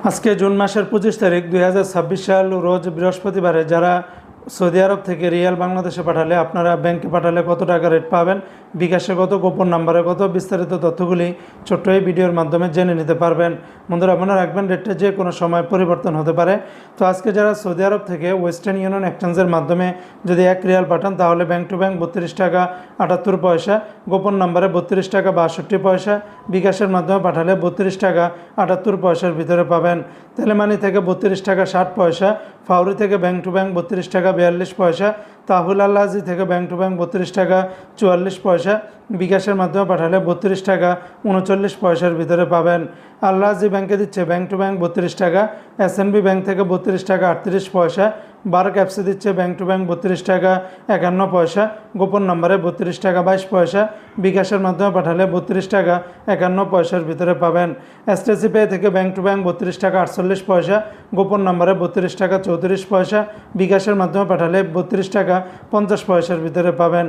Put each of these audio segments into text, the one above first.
আজকে জুন মাসের 25 তারিখ 2026 সাল রোজ বৃহস্পতিবারে যারা সৌদি আরব থেকে রিয়াল বাংলাদেশে পাঠালে আপনারা ব্যাংকে পাঠালে কত টাকা রেট পাবেন, বিকাশে কত, গোপন নাম্বারে কত, বিস্তারিত তথ্যগুলি ছোট্ট এই ভিডিওর মাধ্যমে জেনে নিতে পারবেন। বন্ধুরা মনে রাখবেন রেটটা যে কোনো সময় পরিবর্তন হতে পারে। তো আজকে যারা সৌদি আরব থেকে ওয়েস্টার্ন ইউনিয়ন এক্সচেঞ্জের মাধ্যমে যদি 1 রিয়াল পাঠান তাহলে ব্যাংক টু ব্যাংক 32 টাকা 78 পয়সা, গোপন নাম্বারে 32 টাকা 62 পয়সা, বিকাশের মাধ্যমে পাঠালে 32 টাকা 78 পয়সার ভিতরে পাবেন। তেলেমানি থেকে 32 টাকা 60 পয়সা, ফাউরি থেকে ব্যাংক টু ব্যাংক 32 টাকা 42 পয়সা, তাহুল আল্লাজি থেকে ব্যাংক টু ব্যাংক 32 টাকা 44 পয়সা, বিকাশের মাধ্যমে পাঠালে 32 টাকা 39 পয়সার ভিতরে পাবেন। আল্লাজি ব্যাংকে দিচ্ছে ব্যাংক টু ব্যাংক 32 টাকা, এসএনবি ব্যাংক থেকে 32 টাকা 38 পয়সা, বার্ক অ্যাপসে দিচ্ছে ব্যাংক টু ব্যাংক 32 টাকা 51 পয়সা, গোপন নম্বরে 32 টাকা 22 পয়সা, বিকাশের মাধ্যমে পাঠালে 32 টাকা 51 পয়সার ভিতরে পাবেন। এসটিসি পে থেকে ব্যাংক টু ব্যাংক 32 টাকা 48 পয়সা, গোপন নম্বরে 32 টাকা 34 পয়সা, বিকাশের মাধ্যমে পাঠালে 32 টাকা 50 পয়সার ভিতরে পাবেন।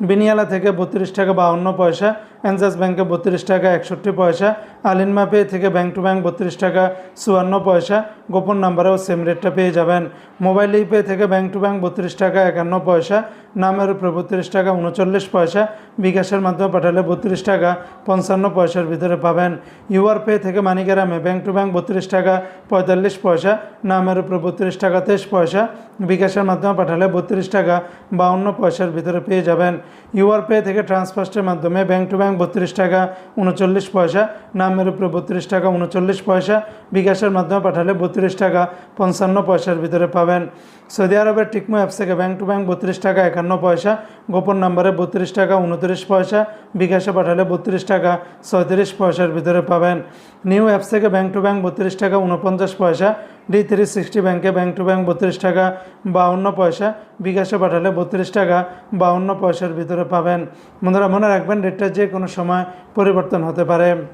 বিনিয়ালা থেকে 32 টাকা 52 পয়সা, এনজাস ব্যাংকে 32 টাকা 61 পয়সা, আলিনমা পে থেকে ব্যাংক টু ব্যাংক 32 টাকা 54 পয়সা, গোপন নাম্বারেও সেম রেটটা পেয়ে যাবেন। মোবাইল পে থেকে ব্যাংক টু ব্যাংক 32 টাকা 51 পয়সা, নামের উপরে 32 টাকা 39 পয়সা, বিকাশের মাধ্যমে পাঠালে 32 টাকা 55 পয়সার ভিতরে পাবেন। ইউআর পে থেকে মানিগ্রামে ব্যাংক টু ব্যাংক 32 টাকা 45 পয়সা, নামের উপরে 32 টাকা 23 পয়সা, বিকাশের মাধ্যমে পাঠালে 32 টাকা 52 পয়সার ভিতরে পেয়ে যাবেন। ইউআর পে থেকে ট্রান্সফার্স্টের মাধ্যমে ব্যাংক টু ব্যাংক 32 টাকা 39 পয়সা, নামের উপরে 32 টাকা 39 পয়সা, বিকাশের মাধ্যমে পাঠালে 32 টাকা 55 পয়সার ভিতরে পাবেন। সৌদি আরবের টিকমো অ্যাপস থেকে ব্যাংক টু ব্যাংক 32 টাকা 51 পয়সা, গোপন নম্বরে 32 টাকা 29 পয়সা, বিকাশে পাঠালে 32 টাকা 37 পয়সার ভিতরে পাবেন। নিউ অ্যাপস থেকে ব্যাংক টু ব্যাংক 32 টাকা 49 পয়সা, D360 ব্যাংকে ব্যাংক টু ব্যাংক 32 টাকা 52 পয়সা, বিকাশে পাঠালে 32 টাকা 52 পয়সার ভিতরে পাবেন। বন্ধুরা মনে রাখবেন রেটটা যে কোনো সময় পরিবর্তন হতে পারে।